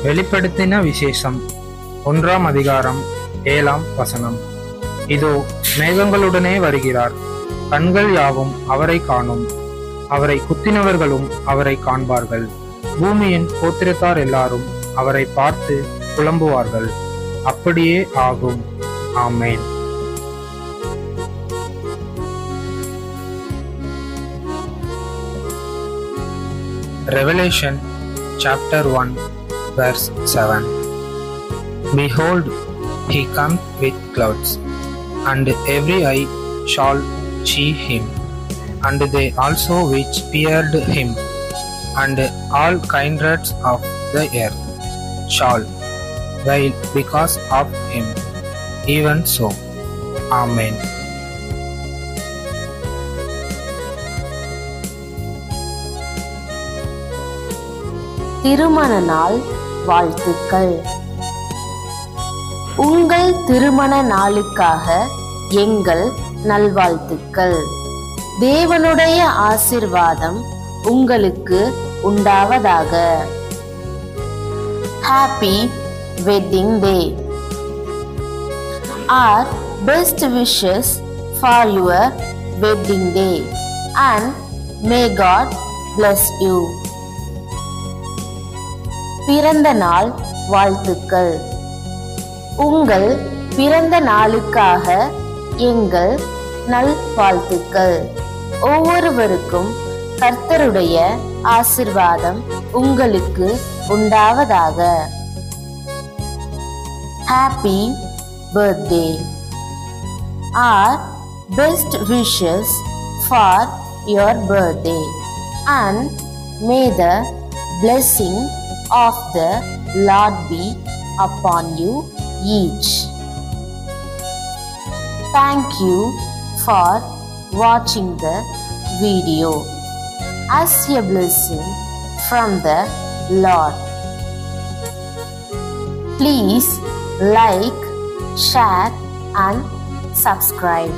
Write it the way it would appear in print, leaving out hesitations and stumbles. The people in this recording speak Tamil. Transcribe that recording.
வெளிப்படுத்தின விசேஷம் 1ஆம் அதிகாரம் 7ஆம் வசனம். இதோ மேகங்களுடனே வருகிறார், கண்கள் யாவும் அவரை காணும், அவரை குத்தினவர்களும் அவரை காண்பார்கள், பூமியின் கோத்திரத்தார் எல்லாரும் அவரை பார்த்து புலம்புவார்கள். அப்படியே ஆகும். ஆமேன். Revelation chapter 1 verse 7. Behold, he comes with clouds, and every eye shall see him, and they also which feared him, and all kindreds of the earth shall wail because of him. Even so. Amen. திருமண நாள் வாழ்த்துக்கள். உங்கள் திருமண நாளுக்காக எங்கள் நல்வாழ்த்துக்கள். தேவனுடைய ஆசீர்வாதம் உங்களுக்கு உண்டாவதாக. Happy wedding day. Our best wishes for your wedding day and may God bless you. பிறந்த நாள் வாழ்த்துக்கள். உங்கள் பிறந்த நாளுக்காக எங்கள் நல்வாழ்த்துக்கள். ஒவ்வொருவருக்கும் கர்த்தருடைய ஆசீர்வாதம் உங்களுக்கு உண்டாவதாக. Happy birthday. Our best wishes for your birthday and may the blessing of the Lord be upon you each. Thank you for watching the video as a blessing from the Lord. Please like, share and subscribe.